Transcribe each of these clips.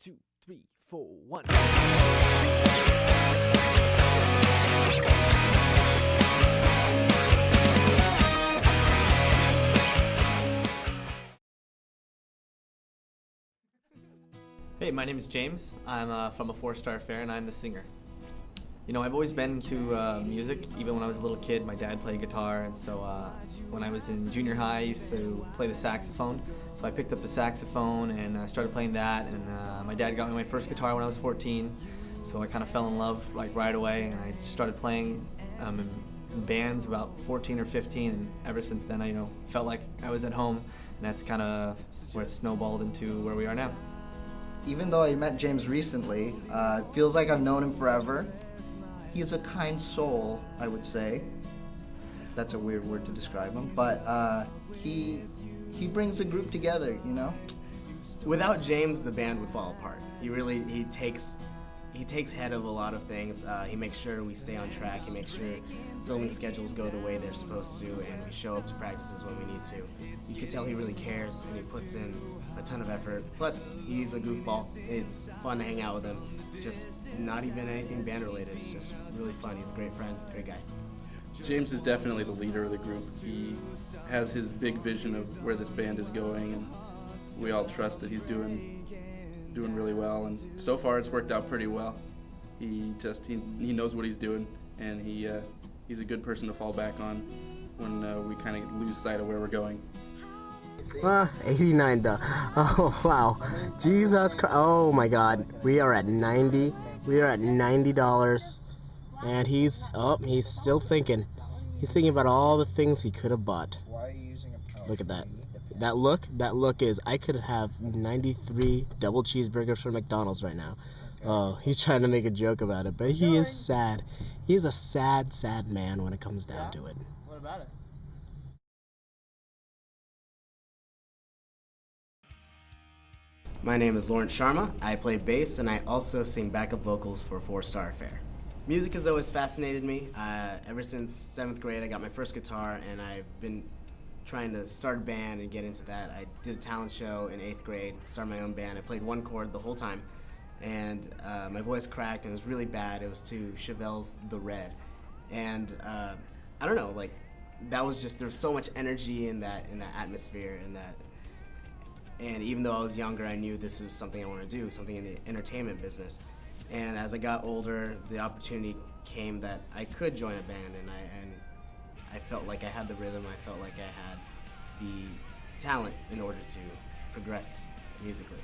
2, 3, 4, 1. Hey, my name is James. I'm from a 4-star fair and I'm the singer. You know, I've always been into music. Even when I was a little kid, my dad played guitar, and so when I was in junior high, I used to play the saxophone. So I picked up the saxophone and I started playing that, and my dad got me my first guitar when I was 14. So I kind of fell in love like right away, and I started playing in bands about 14 or 15, and ever since then I felt like I was at home, and that's kind of where it snowballed into where we are now. Even though I met James recently, it feels like I've known him forever. He's a kind soul, I would say. That's a weird word to describe him, but he brings the group together, you know? Without James, the band would fall apart. He takes head of a lot of things. He makes sure we stay on track. He makes sure filming schedules go the way they're supposed to, and we show up to practices when we need to. You can tell he really cares, and he puts in a ton of effort. Plus, he's a goofball. It's fun to hang out with him. Just not even anything band related. It's just really fun. He's a great friend, great guy. James is definitely the leader of the group. He has his big vision of where this band is going, and we all trust that he's doing really well. And so far, it's worked out pretty well. He knows what he's doing, and he's a good person to fall back on when we kind of lose sight of where we're going. 89 though. Oh wow, Jesus Christ! Oh my God, we are at 90. We are at $90, and he's still thinking. He's thinking about all the things he could have bought. Why are you using a power? Look at that. That look is I could have 93 double cheeseburgers from McDonald's right now. Okay. Oh, he's trying to make a joke about it, but he is sad. He is a sad man when it comes down to it. What about it? My name is Lawrence Sharma. I play bass, and I also sing backup vocals for 4-Star Affair. Music has always fascinated me. Ever since 7th grade, I got my first guitar, and I've been trying to start a band and get into that. I did a talent show in 8th grade, started my own band. I played one chord the whole time, and my voice cracked, and it was really bad. It was to Chevelle's The Red. And I don't know, like, that was just, there was so much energy in that atmosphere, and even though I was younger, I knew this was something I wanted to do, something in the entertainment business. And as I got older, the opportunity came that I could join a band, and I felt like I had the rhythm, I felt like I had the talent in order to progress musically.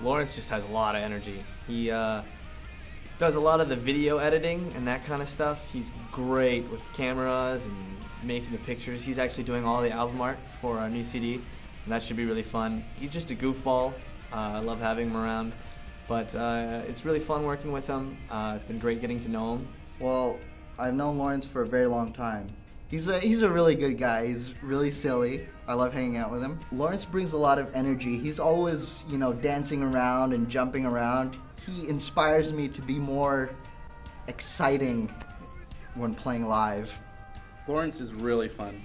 Lawrence just has a lot of energy. He does a lot of the video editing and that kind of stuff. He's great with cameras and making the pictures. He's actually doing all the album art for our new CD, and that should be really fun. He's just a goofball. I love having him around, but it's really fun working with him. It's been great getting to know him. Well, I've known Lawrence for a very long time. He's a really good guy. He's really silly. I love hanging out with him. Lawrence brings a lot of energy. He's always, dancing around and jumping around. He inspires me to be more exciting when playing live. Lawrence is really fun.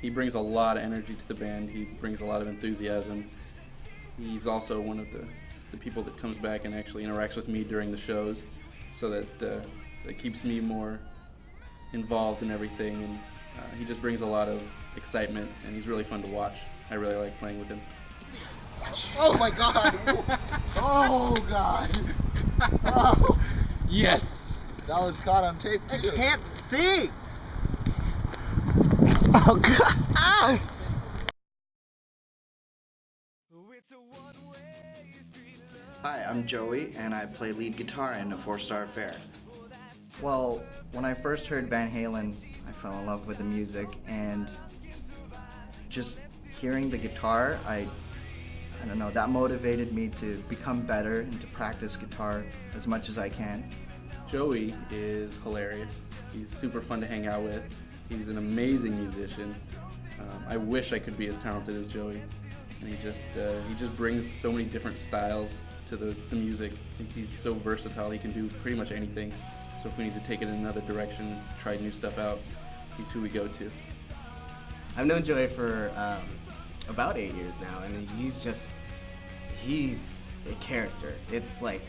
He brings a lot of energy to the band. He brings a lot of enthusiasm. He's also one of the people that comes back and actually interacts with me during the shows, so that keeps me more involved in everything, and he just brings a lot of excitement, and he's really fun to watch. I really like playing with him. Oh my God! Oh God! Oh. Yes! That was caught on tape too. I can't see! Oh God! Ah! Hi, I'm Joey, and I play lead guitar in a 4-Star Affair. Well, when I first heard Van Halen, I fell in love with the music, and just hearing the guitar, I don't know, that motivated me to become better and to practice guitar as much as I can. Joey is hilarious. He's super fun to hang out with. He's an amazing musician. I wish I could be as talented as Joey. And he just brings so many different styles to the music. He's so versatile. He can do pretty much anything. So if we need to take it in another direction, try new stuff out, he's who we go to. I've known Joey for about 8 years now, and he's a character. It's like,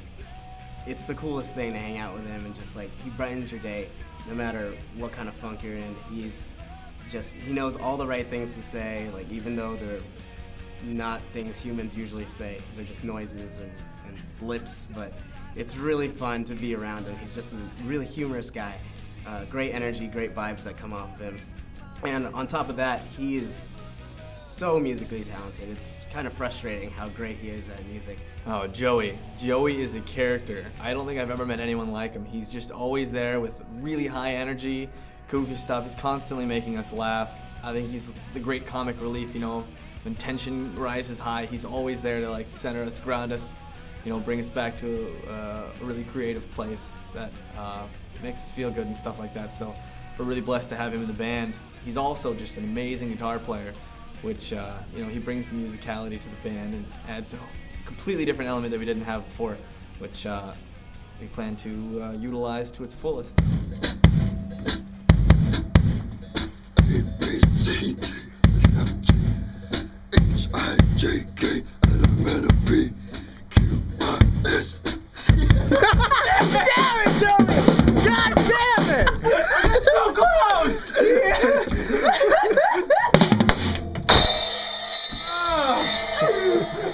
it's the coolest thing to hang out with him, and just like, he brightens your day no matter what kind of funk you're in. He knows all the right things to say, like even though they're not things humans usually say, they're just noises and blips, but it's really fun to be around him. He's just a really humorous guy. Great energy, great vibes that come off of him. And on top of that, he is so musically talented. It's kind of frustrating how great he is at music. Oh, Joey. Joey is a character. I don't think I've ever met anyone like him. He's just always there with really high energy, goofy stuff. He's constantly making us laugh. I think he's the great comic relief, you know. When tension rises high, he's always there to like center us, ground us, you know, bring us back to a really creative place that makes us feel good and stuff like that. So we're really blessed to have him in the band. He's also just an amazing guitar player, which you know, he brings the musicality to the band and adds a completely different element that we didn't have before, which we plan to utilize to its fullest. A-B-C-D-F-G-H-I-J-K-L-M-N-O-P-Q-R-S. Damn it, Joey! God damn it! So close!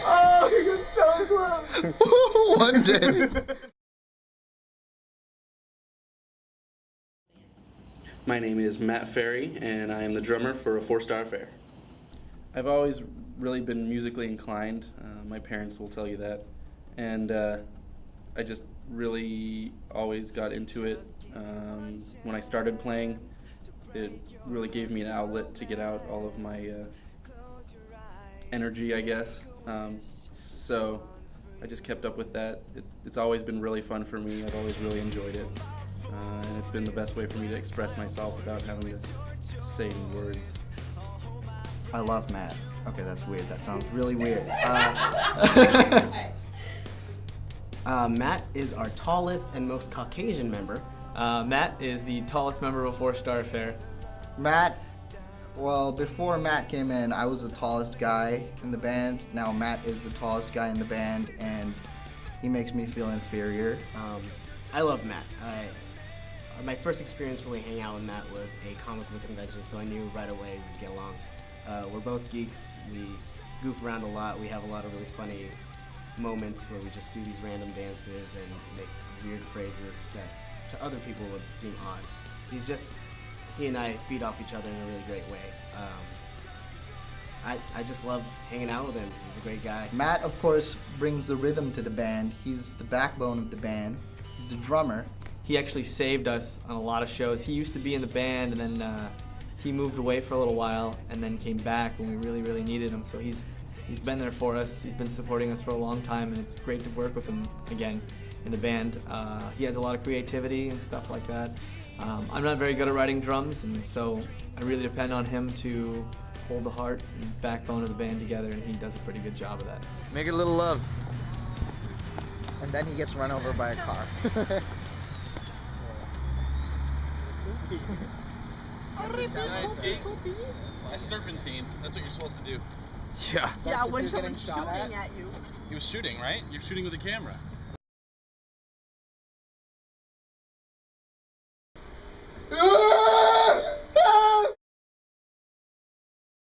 Oh, you're so close! One day. My name is Matt Ferry, and I am the drummer for A 4-Star Affair. I've always really been musically inclined. My parents will tell you that. And I just really always got into it. When I started playing, it really gave me an outlet to get out all of my energy, I guess. So I just kept up with that. It's always been really fun for me. I've always really enjoyed it. And it's been the best way for me to express myself without having to say any words. I love Matt. Okay, that's weird. That sounds really weird. Matt is our tallest and most Caucasian member. Matt is the tallest member of A 4-Star Affair. Matt, well, before Matt came in, I was the tallest guy in the band. Now Matt is the tallest guy in the band, and he makes me feel inferior. I love Matt. My first experience really hanging out with Matt was a comic book convention, so I knew right away we'd get along. We're both geeks. We goof around a lot. We have a lot of really funny moments where we just do these random dances and make weird phrases that to other people would seem odd. He and I feed off each other in a really great way. I just love hanging out with him. He's a great guy. Matt, of course, brings the rhythm to the band. He's the backbone of the band. He's the drummer. He actually saved us on a lot of shows. He used to be in the band, and then he moved away for a little while, and then came back when we really, really needed him. So he's been there for us. He's been supporting us for a long time, and it's great to work with him again in the band. He has a lot of creativity and stuff like that. I'm not very good at writing drums, and so I really depend on him to hold the heart and backbone of the band together, and he does a pretty good job of that. Make it a little love. And then he gets run over by a car. Nice, I serpentined. That's what you're supposed to do. Yeah. Yeah, when someone's shooting at you. He was shooting, right? You're shooting with a camera.